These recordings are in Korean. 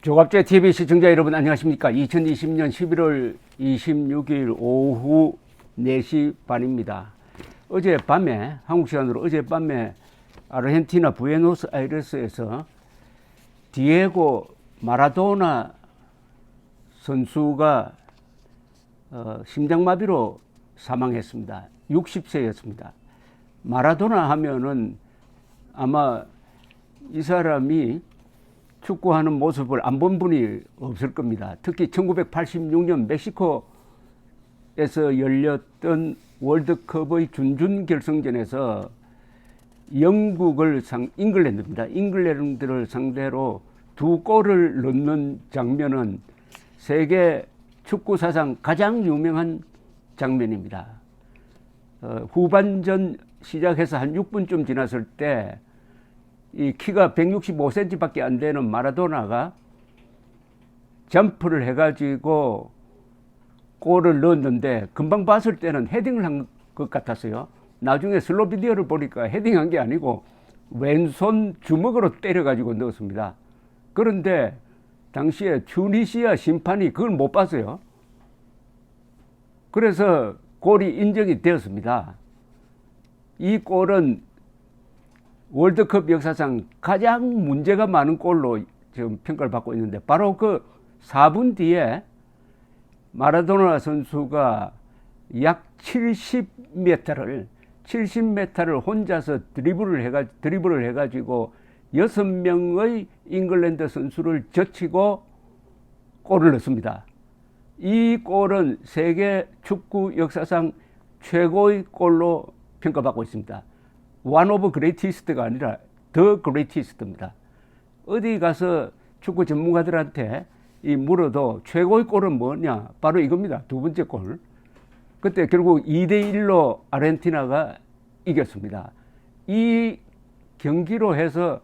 조갑제 TV 시청자 여러분 안녕하십니까? 2020년 11월 26일 오후 4시 반입니다. 어젯밤에 한국 시간으로 어젯밤에 아르헨티나 부에노스아이레스에서 디에고 마라도나 선수가 심장마비로 사망했습니다. 60세였습니다. 마라도나 하면은 아마 이 사람이 축구하는 모습을 안 본 분이 없을 겁니다. 특히 1986년 멕시코에서 열렸던 월드컵의 준준 결승전에서 잉글랜드입니다. 잉글랜드를 상대로 2골을 넣는 장면은 세계 축구 사상 가장 유명한 장면입니다. 후반전 시작해서 한 6분쯤 지났을 때 이 키가 165cm밖에 안 되는 마라도나가 점프를 해가지고 골을 넣었는데 금방 봤을 때는 헤딩을 한 것 같았어요. 나중에 슬로우 비디오를 보니까 헤딩한 게 아니고 왼손 주먹으로 때려가지고 넣었습니다. 그런데 당시에 튜니시아 심판이 그걸 못 봤어요. 그래서 골이 인정이 되었습니다. 이 골은 월드컵 역사상 가장 문제가 많은 골로 지금 평가를 받고 있는데 바로 그 4분 뒤에 마라도나 선수가 약 70m를 혼자서 드리블을 해가지고 6명의 잉글랜드 선수를 젖히고 골을 넣습니다. 이 골은 세계 축구 역사상 최고의 골로 평가받고 있습니다. one of greatest가 아니라 the greatest입니다. 어디 가서 축구 전문가들한테 물어도 최고의 골은 뭐냐? 바로 이겁니다. 두 번째 골. 그때 결국 2대1로 아르헨티나가 이겼습니다. 이 경기로 해서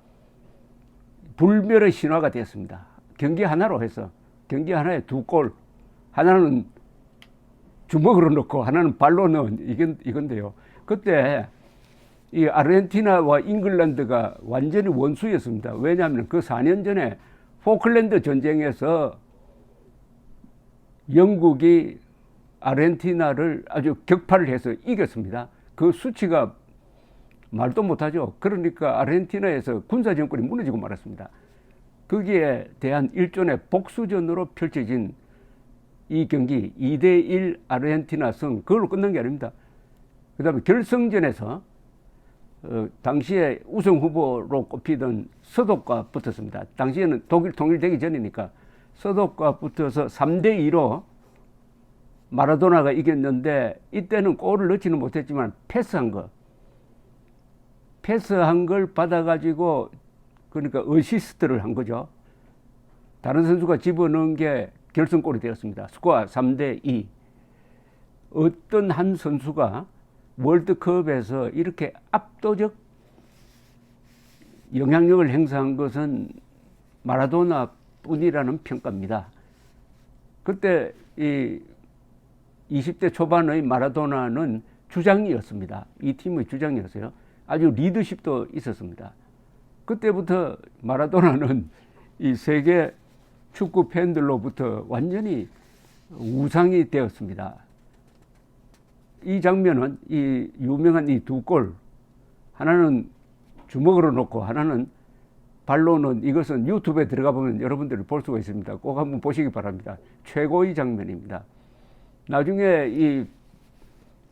불멸의 신화가 되었습니다. 경기 하나로 해서 경기 하나에 2골, 하나는 주먹으로 넣고 하나는 발로 넣은 이건데요. 그때 이 아르헨티나와 잉글랜드가 완전히 원수였습니다. 왜냐하면 그 4년 전에 포클랜드 전쟁에서 영국이 아르헨티나를 아주 격파를 해서 이겼습니다. 그 수치가 말도 못하죠. 그러니까 아르헨티나에서 군사정권이 무너지고 말았습니다. 거기에 대한 일종의 복수전으로 펼쳐진 이 경기 2대1 아르헨티나 승, 그걸로 끝난 게 아닙니다. 그 다음에 결승전에서 당시에 우승 후보로 꼽히던 서독과 붙었습니다. 당시에는 독일 통일되기 전이니까 서독과 붙어서 3대2로 마라도나가 이겼는데 이때는 골을 넣지는 못했지만 패스한 걸 받아가지고 그러니까 어시스트를 한 거죠. 다른 선수가 집어넣은 게 결승골이 되었습니다. 스코어 3대2. 어떤 한 선수가 월드컵에서 이렇게 압도적 영향력을 행사한 것은 마라도나 뿐이라는 평가입니다. 그때 이 20대 초반의 마라도나는 주장이었습니다. 이 팀의 주장이었어요. 아주 리더십도 있었습니다. 그때부터 마라도나는 이 세계 축구 팬들로부터 완전히 우상이 되었습니다. 이 장면은 이 유명한 이 2골, 하나는 주먹으로 놓고 하나는 발로 넣은, 이것은 유튜브에 들어가 보면 여러분들이 볼 수가 있습니다. 꼭 한번 보시기 바랍니다. 최고의 장면입니다. 나중에 이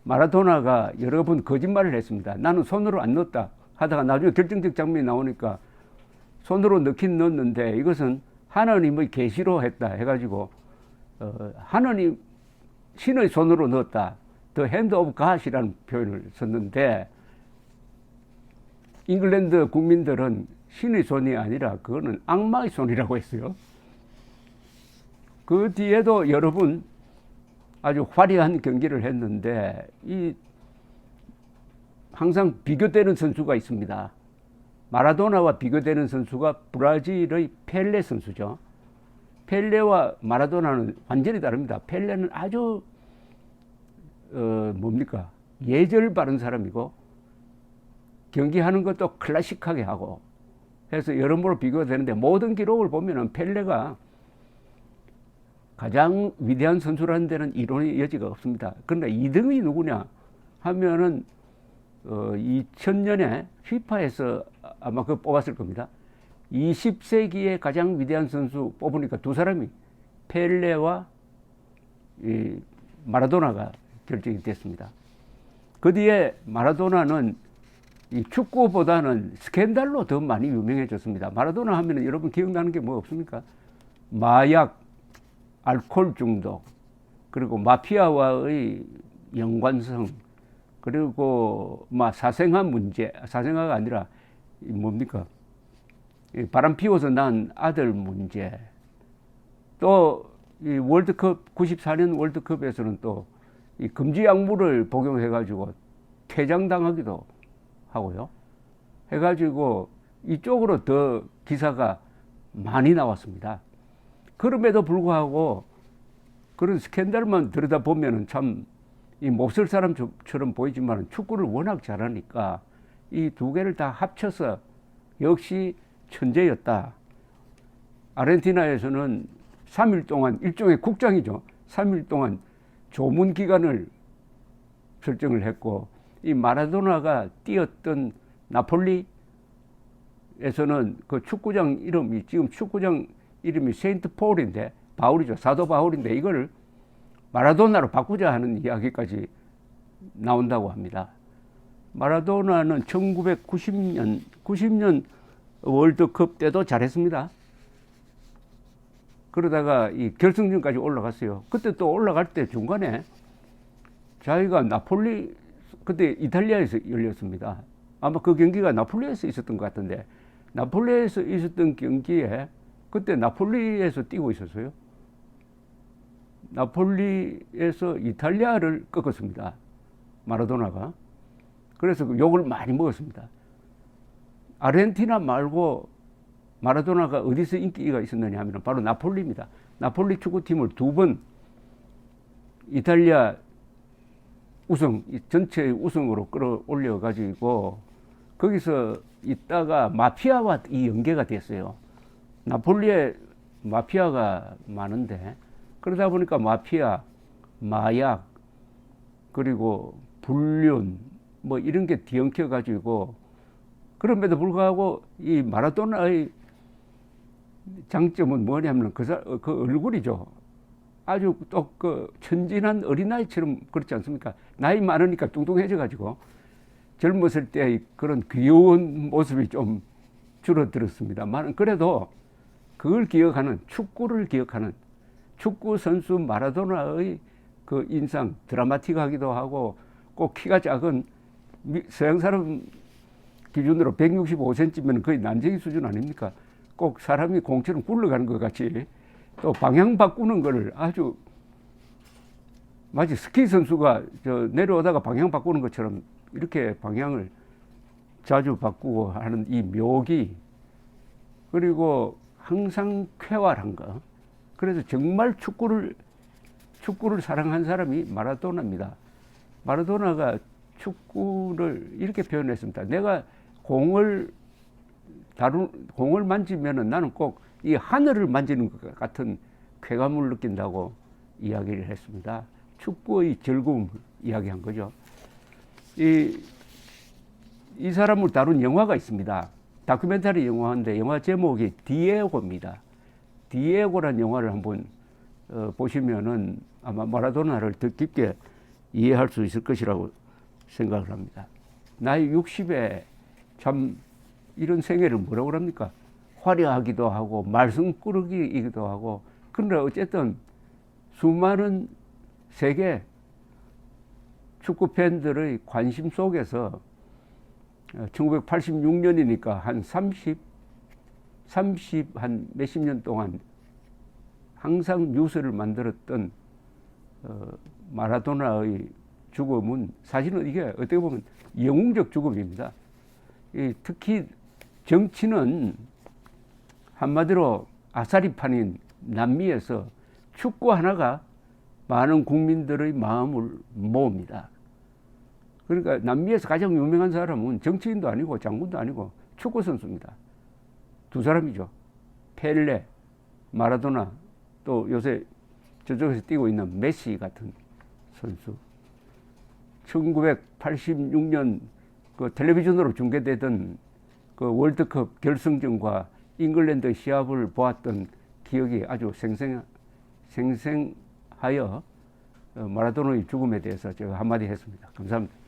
마라도나가 여러 번 거짓말을 했습니다. 나는 손으로 안 넣었다 하다가 나중에 결정적 장면이 나오니까 손으로 넣긴 넣었는데 이것은 하나님의 계시로 했다 해가지고 하나님 신의 손으로 넣었다. The hand of God이라는 표현을 썼는데 잉글랜드 국민들은 신의 손이 아니라 그거는 악마의 손이라고 했어요. 그 뒤에도 여러 번 아주 화려한 경기를 했는데 항상 비교되는 선수가 있습니다. 마라도나와 비교되는 선수가 브라질의 펠레 선수죠. 펠레와 마라도나는 완전히 다릅니다. 펠레는 아주 예절 바른 사람이고 경기하는 것도 클래식하게 하고 해서 여러모로 비교가 되는데 모든 기록을 보면은 펠레가 가장 위대한 선수라는 데는 이론의 여지가 없습니다. 그런데 2등이 누구냐 하면은 2000년에 휘파에서 아마 그 뽑았을 겁니다. 20세기의 가장 위대한 선수 뽑으니까 두 사람이 펠레와 이 마라도나가 결정이 됐습니다. 그 뒤에 마라도나는 이 축구보다는 스캔들로 더 많이 유명해졌습니다. 마라도나 하면 여러분 기억나는 게 뭐 없습니까? 마약, 알코올 중독, 그리고 마피아와의 연관성, 그리고 사생아 문제, 사생아가 아니라 뭡니까? 바람 피워서 낳은 아들 문제. 또 이 월드컵 94년 월드컵에서는 또 이 금지 약물을 복용해가지고 퇴장당하기도 하고요. 해가지고 이쪽으로 더 기사가 많이 나왔습니다. 그럼에도 불구하고 그런 스캔들만 들여다보면은 참 이 몹쓸 사람처럼 보이지만 축구를 워낙 잘하니까 이 두 개를 다 합쳐서 역시 천재였다. 아르헨티나에서는 3일 동안 일종의 국장이죠. 3일 동안 조문 기간을 설정을 했고 이 마라도나가 뛰었던 나폴리에서는 그 축구장 이름이 지금 축구장 이름이 세인트 폴인데 바울이죠. 사도 바울인데 이걸 마라도나로 바꾸자 하는 이야기까지 나온다고 합니다. 마라도나는 90년 월드컵 때도 잘했습니다. 그러다가 이 결승전까지 올라갔어요. 그때 또 올라갈 때 중간에 자기가 나폴리, 그때 이탈리아에서 열렸습니다. 아마 그 경기가 나폴리에서 있었던 것 같은데, 나폴리에서 있었던 경기에 그때 나폴리에서 뛰고 있었어요. 나폴리에서 이탈리아를 꺾었습니다. 마라도나가. 그래서 욕을 많이 먹었습니다. 아르헨티나 말고 마라도나가 어디서 인기가 있었느냐 하면 바로 나폴리입니다. 나폴리 축구팀을 2번 이탈리아 우승, 전체 우승으로 끌어올려 가지고 거기서 있다가 마피아와 이 연계가 됐어요. 나폴리에 마피아가 많은데 그러다 보니까 마피아, 마약, 그리고 불륜 뭐 이런 게 뒤엉켜 가지고, 그럼에도 불구하고 이 마라도나의 장점은 뭐냐면 그 얼굴이죠. 아주 또 그 천진한 어린아이처럼 그렇지 않습니까? 나이 많으니까 뚱뚱해져 가지고 젊었을 때의 그런 귀여운 모습이 좀 줄어들었습니다만, 그래도 그걸 기억하는, 축구를 기억하는 축구 선수 마라도나의 그 인상, 드라마틱하기도 하고, 꼭 키가 작은 서양 사람 기준으로 165cm면 거의 난쟁이 수준 아닙니까? 꼭 사람이 공처럼 굴러가는 것 같이 또 방향 바꾸는 걸 아주 마치 스키 선수가 내려오다가 방향 바꾸는 것처럼 이렇게 방향을 자주 바꾸고 하는 이 묘기, 그리고 항상 쾌활한 거. 그래서 정말 축구를 사랑한 사람이 마라도나입니다. 마라도나가 축구를 이렇게 표현했습니다. 내가 공을 만지면은 나는 꼭 이 하늘을 만지는 것 같은 쾌감을 느낀다고 이야기를 했습니다. 축구의 즐거움을 이야기한 거죠. 이 사람을 다룬 영화가 있습니다. 다큐멘터리 영화인데 영화 제목이 디에고입니다. 디에고라는 영화를 한번 보시면은 아마 마라도나를 더 깊게 이해할 수 있을 것이라고 생각을 합니다. 나이 60에 참 이런 생애를 뭐라고 합니까? 화려하기도 하고 말썽꾸러기이기도 하고, 그런데 어쨌든 수많은 세계 축구 팬들의 관심 속에서 1986년이니까 한 몇십 년 동안 항상 뉴스를 만들었던 마라도나의 죽음은 사실은 이게 어떻게 보면 영웅적 죽음입니다. 특히 정치는 한마디로 아사리판인 남미에서 축구 하나가 많은 국민들의 마음을 모읍니다. 그러니까 남미에서 가장 유명한 사람은 정치인도 아니고 장군도 아니고 축구 선수입니다. 두 사람이죠. 펠레, 마라도나, 또 요새 저쪽에서 뛰고 있는 메시 같은 선수. 1986년 그 텔레비전으로 중계되던 그 월드컵 결승전과 잉글랜드 시합을 보았던 기억이 아주 생생하여 마라도나의 죽음에 대해서 제가 한마디 했습니다. 감사합니다.